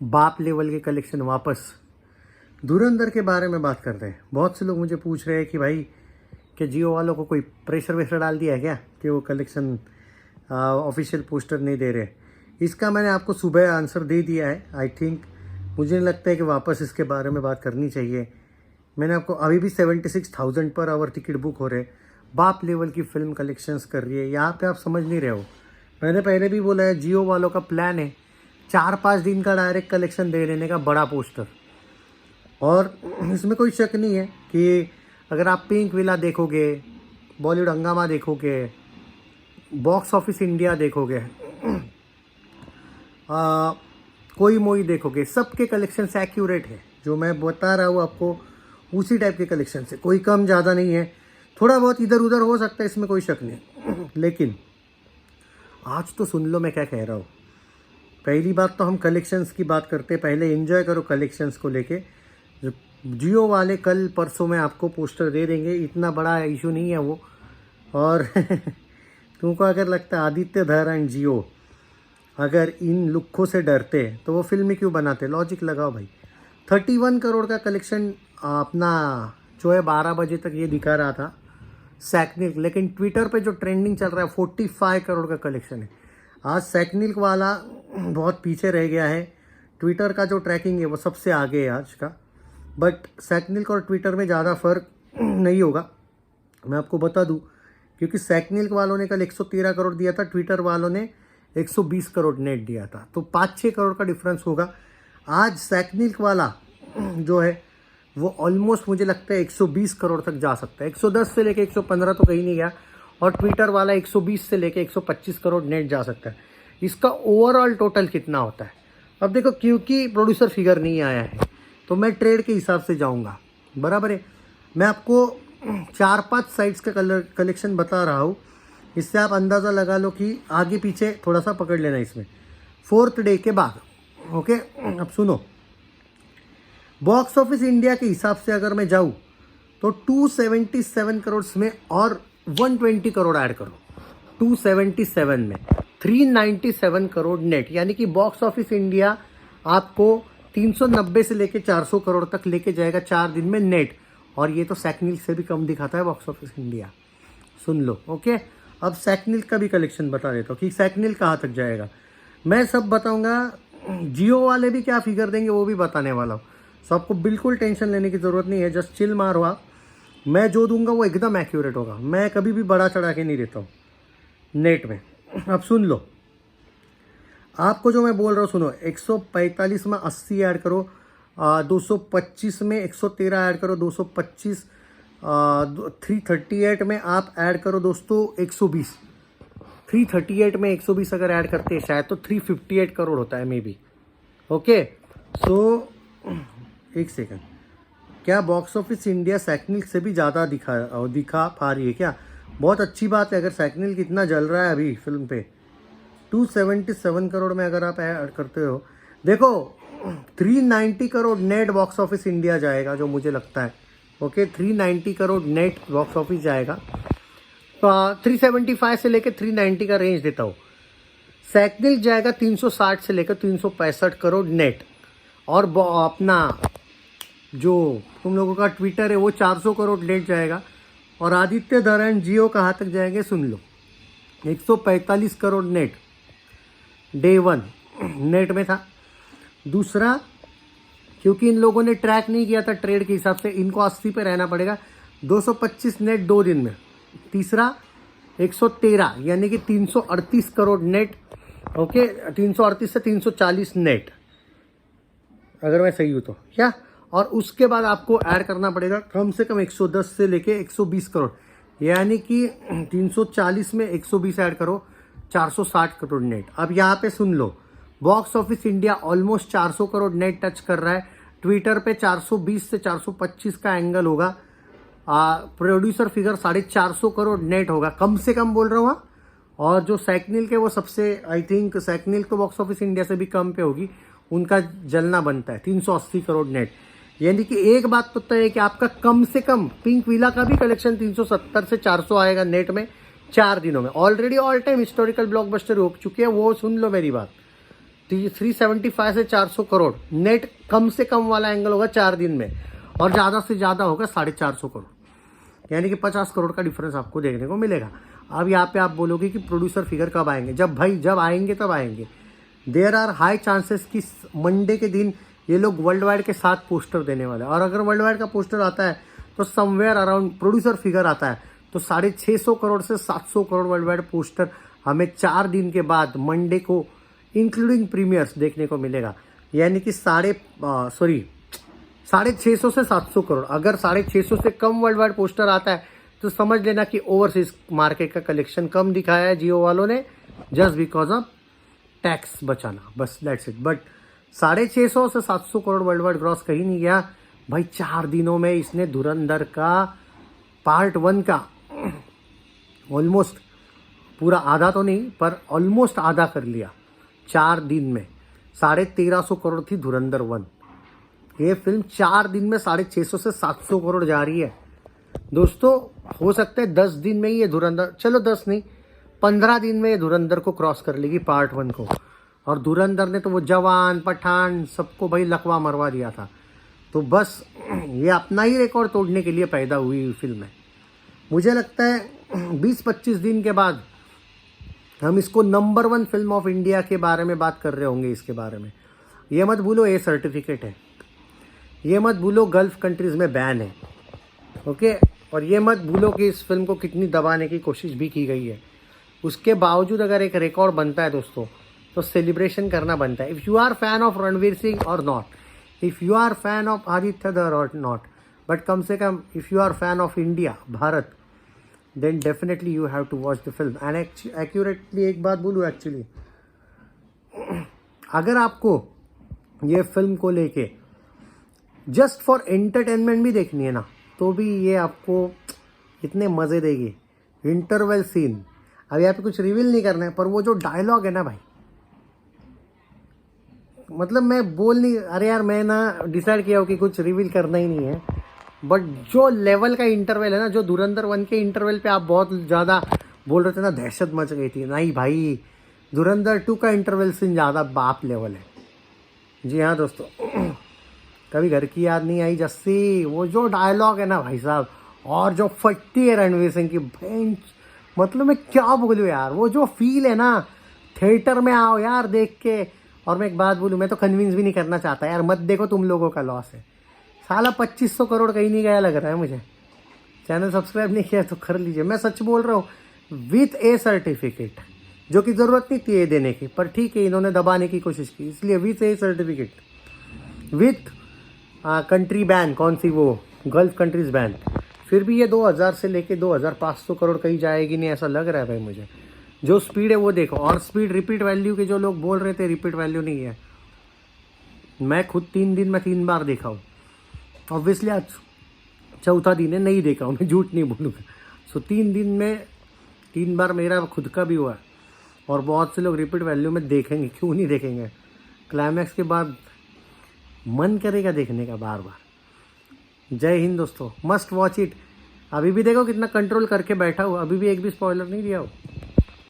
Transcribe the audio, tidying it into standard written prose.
बाप लेवल के कलेक्शन वापस। धुरंधर के बारे में बात करते हैं। बहुत से लोग मुझे पूछ रहे हैं कि भाई कि जियो वालों को कोई प्रेशर वेशर डाल दिया है क्या कि वो कलेक्शन ऑफिशियल पोस्टर नहीं दे रहे। इसका मैंने आपको सुबह आंसर दे दिया है। आई थिंक मुझे नहीं लगता है कि वापस इसके बारे में बात करनी चाहिए। मैंने आपको अभी भी 76,000 पर आवर टिकट बुक हो रहे, बाप लेवल की फिल्म कलेक्शंस कर रही है। यहाँ पे आप समझ नहीं रहे हो। मैंने पहले भी बोला है, जियो वालों का प्लान है 4-5 दिन का डायरेक्ट कलेक्शन दे देने का, बड़ा पोस्टर। और इसमें कोई शक नहीं है कि अगर आप पिंक विला देखोगे, बॉलीवुड हंगामा देखोगे, बॉक्स ऑफिस इंडिया देखोगे, कोई मोई देखोगे, सबके कलेक्शन से एक्यूरेट है। जो मैं बता रहा हूँ आपको उसी टाइप के कलेक्शन से, कोई कम ज़्यादा नहीं है। थोड़ा बहुत इधर उधर हो सकता है, इसमें कोई शक नहीं। लेकिन आज तो सुन लो मैं क्या कह रहा हूँ। पहली बात तो हम कलेक्शंस की बात करते, पहले एंजॉय करो कलेक्शंस को लेके। जियो वाले कल परसों में आपको पोस्टर दे देंगे, इतना बड़ा इशू नहीं है वो। और तुमको अगर लगता है आदित्य धर एंड जियो अगर इन लुक्खों से डरते तो वो फिल्म क्यों बनाते। लॉजिक लगाओ भाई। 31 करोड़ का कलेक्शन अपना जो है 12 बजे तक ये दिखा रहा था सैकनिक, लेकिन ट्विटर पे जो ट्रेंडिंग चल रहा है 45 करोड़ का कलेक्शन है। आज सैकनिक वाला बहुत पीछे रह गया है। ट्विटर का जो ट्रैकिंग है वो सबसे आगे है आज का। बट सैकनिक और ट्विटर में ज़्यादा फर्क नहीं होगा, मैं आपको बता दूं, क्योंकि सैकनिक वालों ने कल 113 करोड़ दिया था, ट्विटर वालों ने 120 करोड़ नेट दिया था, तो 5-6 करोड़ का डिफरेंस होगा। आज सैकनिक वाला जो है वो ऑलमोस्ट मुझे लगता है 120 करोड़ तक जा सकता है। 110 से लेके 115 तो कहीं नहीं गया, और ट्विटर वाला 120 से लेके 125 करोड़ नेट जा सकता है। इसका ओवरऑल टोटल कितना होता है अब देखो, क्योंकि प्रोड्यूसर फिगर नहीं आया है तो मैं ट्रेड के हिसाब से जाऊंगा, बराबर है। मैं आपको 4-5 साइट्स का कलेक्शन बता रहा हूँ, इससे आप अंदाज़ा लगा लो कि आगे पीछे थोड़ा सा पकड़ लेना इसमें 4th डे के बाद। ओके, अब सुनो। बॉक्स ऑफिस इंडिया के हिसाब से अगर मैं जाऊँ तो 277 करोड़ में और 120 करोड़ ऐड करो, 277 में 397 करोड़ नेट, यानी कि बॉक्स ऑफिस इंडिया आपको 390 से लेके 400 करोड़ तक लेके जाएगा 4 दिन में नेट। और ये तो सैकनिल से भी कम दिखाता है बॉक्स ऑफिस इंडिया, सुन लो। ओके, अब सैकनिल का भी कलेक्शन बता देता हूँ कि सैकनिल कहाँ तक जाएगा। मैं सब बताऊँगा, जियो वाले भी क्या फिगर देंगे वो भी बताने वाला हूँ। सो आपको बिल्कुल टेंशन लेने की ज़रूरत नहीं है, जस्ट चिल मारो आप। मैं जो दूंगा वो एकदम एक्यूरेट होगा। मैं कभी भी बड़ा चढ़ा के नहीं देता हूँ नेट में। अब सुन लो, आपको जो मैं बोल रहा हूँ सुनो। 145 में 80 ऐड करो, 225 में 113 ऐड करो, 225, 338 में आप ऐड करो दोस्तों 120। 338 में 120 अगर ऐड करते हैं शायद तो 358 करोड़ होता है मे बी। ओके, सो एक सेकंड, क्या बॉक्स ऑफिस इंडिया सैकनिल से भी ज़्यादा दिखा पा रही है क्या? बहुत अच्छी बात है। अगर सैकनिल कितना जल रहा है अभी फिल्म पे, 277 करोड़ में अगर आप ऐड करते हो, देखो 390 crore net box office India जाएगा जो मुझे लगता है। Okay, 390 crore net box office जाएगा। तो 375 से लेकर 390 का रेंज देता हूँ। सैकनिल जाएगा 360 से लेकर 365 करोड़ नेट। और अपना जो तुम लोगों का ट्विटर है वो 400 करोड़ नेट जाएगा। और आदित्य धर एंड जियो कहाँ तक जाएंगे सुन लो, 145 करोड़ नेट डे 1 नेट में था। दूसरा, क्योंकि इन लोगों ने ट्रैक नहीं किया था ट्रेड के हिसाब से, इनको 80 पे रहना पड़ेगा, 225 नेट 2 दिन में। तीसरा 113 यानी कि 338 करोड़ नेट। ओके, 338 से 340 नेट अगर मैं सही हूँ तो क्या। और उसके बाद आपको ऐड करना पड़ेगा कम से कम 110 से लेके 120 करोड़, यानी कि 340 में 120 ऐड करो, 460 करोड़ नेट। अब यहाँ पे सुन लो, box office India almost 400 crore net touch कर रहा है। ट्विटर पे 420 से 425 का एंगल होगा। प्रोड्यूसर फिगर 450 करोड़ नेट होगा, कम से कम बोल रहा हूँ। और जो सैकनिल के वो सबसे, आई थिंक सैकनिल तो बॉक्स ऑफिस इंडिया से भी कम पे होगी, उनका जलना बनता है 380 करोड़ नेट। यानी कि एक बात तो तय है कि आपका कम से कम पिंक विला का भी कलेक्शन 370 से 400 आएगा नेट में 4 दिनों में। Already all time historical blockbuster हो चुके हैं वो, सुन लो मेरी बात। 375 से 400 करोड़ नेट कम से कम वाला एंगल होगा 4 दिन में, और ज़्यादा से ज़्यादा होगा 450 करोड़, यानी कि 50 करोड़ का डिफरेंस आपको देखने को मिलेगा। अब यहाँ पे आप बोलोगे कि प्रोड्यूसर फिगर कब आएंगे, जब आएंगे तब आएंगे। देयर आर हाई चांसेस कि मंडे के दिन ये लोग वर्ल्ड वाइड के साथ पोस्टर देने वाले हैं, और अगर वर्ल्ड वाइड का पोस्टर आता है तो समवेयर अराउंड प्रोड्यूसर फिगर आता है तो 650 करोड़ से 700 करोड़ वर्ल्ड वाइड पोस्टर हमें 4 दिन के बाद मंडे को इंक्लूडिंग प्रीमियर्स देखने को मिलेगा। यानी कि 650 से 700 करोड़। अगर 650 से कम वर्ल्ड वाइड पोस्टर आता है तो समझ लेना कि ओवरसीज मार्केट का कलेक्शन कम दिखाया है जियो वालों ने, जस्ट बिकॉज ऑफ टैक्स बचाना, बस दैट्स इट। बट 650 से 700 करोड़ वर्ल्ड वाइड ग्रॉस कहीं नहीं गया भाई। 4 दिनों में इसने धुरंधर का पार्ट 1 का ऑलमोस्ट पूरा आधा तो नहीं पर ऑलमोस्ट आधा कर लिया 4 दिन में। 1350 करोड़ थी धुरंधर 1। ये फिल्म 4 दिन में 650 से 700 करोड़ जा रही है दोस्तों। हो सकता है 10 दिन में ही ये धुरंधर, चलो 10 नहीं 15 दिन में ये धुरंधर को क्रॉस कर लेगी पार्ट 1 को। और धुरंधर ने तो वो जवान पठान सबको भाई लकवा मरवा दिया था। तो बस ये अपना ही रिकॉर्ड तोड़ने के लिए पैदा हुई फिल्म है। मुझे लगता है 20-25 दिन के बाद हम इसको नंबर 1 फिल्म ऑफ इंडिया के बारे में बात कर रहे होंगे। इसके बारे में ये मत भूलो ए सर्टिफिकेट है, ये मत भूलो गल्फ कंट्रीज़ में बैन है, ओके। और ये मत भूलो कि इस फिल्म को कितनी दबाने की कोशिश भी की गई है। उसके बावजूद अगर एक रिकॉर्ड बनता है दोस्तों तो सेलिब्रेशन करना बनता है। If you are fan of Ranveer Singh और not, if you are fan of Aditya Dhar और नॉट, बट कम से कम if you are fan of India Bharat, then definitely you have to watch the film. And accurately एक बात बोलूँ, एक्चुअली अगर आपको ये फिल्म को लेके जस्ट फॉर एंटरटेनमेंट भी देखनी है ना, तो भी ये आपको इतने मज़े देगी। इंटरवल सीन, अब यहाँ पे कुछ रिवील नहीं करना है, पर वो जो डायलॉग है ना भाई, मतलब मैं बोल नहीं, अरे यार मैं ना डिसाइड किया हो कि कुछ रिवील करना ही नहीं है, बट जो लेवल का इंटरवल है ना, जो धुरंधर 1 के इंटरवल पे आप बहुत ज़्यादा बोल रहे थे ना, दहशत मच गई थी, नहीं भाई धुरंधर 2 का इंटरवल सीन ज़्यादा बाप लेवल है। जी हाँ दोस्तों, कभी घर की याद नहीं आई जस्सी, वो जो डायलॉग है ना भाई साहब, और जो फटती है रणवीर सिंह की बेंच, मतलब मैं क्या बोलूँ यार, वो जो फील है ना, थिएटर में आओ यार देख के। और मैं एक बात बोलूँ, मैं तो कन्विंस भी नहीं करना चाहता यार, मत देखो, तुम लोगों का लॉस है। साला 2500 करोड़ कहीं नहीं गया लग रहा है मुझे। चैनल सब्सक्राइब नहीं किया तो कर लीजिए, मैं सच बोल रहा हूँ। विथ ए सर्टिफिकेट, जो कि ज़रूरत नहीं थी ये देने की, पर ठीक है इन्होंने दबाने की कोशिश की, इसलिए with A certificate, with country ban, कौन सी वो गल्फ कंट्रीज बैन, फिर भी ये 2000 से लेके 2500 करोड़ कहीं जाएगी नहीं, ऐसा लग रहा है भाई मुझे। जो स्पीड है वो देखो, और स्पीड रिपीट वैल्यू के जो लोग बोल रहे थे, रिपीट वैल्यू नहीं है। मैं खुद 3 दिन में 3 बार देखा हूँ, ऑब्वियसली आज चौथा दिन है, नहीं देखा हूँ, मैं झूठ नहीं बोलूँगा। सो 3 दिन में 3 बार मेरा खुद का भी हुआ है, और बहुत से लोग रिपीट वैल्यू में देखेंगे, क्यों नहीं देखेंगे। क्लाइमैक्स के बाद मन करेगा देखने का बार बार। जय हिंद दोस्तों, मस्ट वॉच इट। अभी भी देखो कितना कंट्रोल करके बैठा हूँ, अभी भी एक भी स्पॉइलर नहीं दिया हो।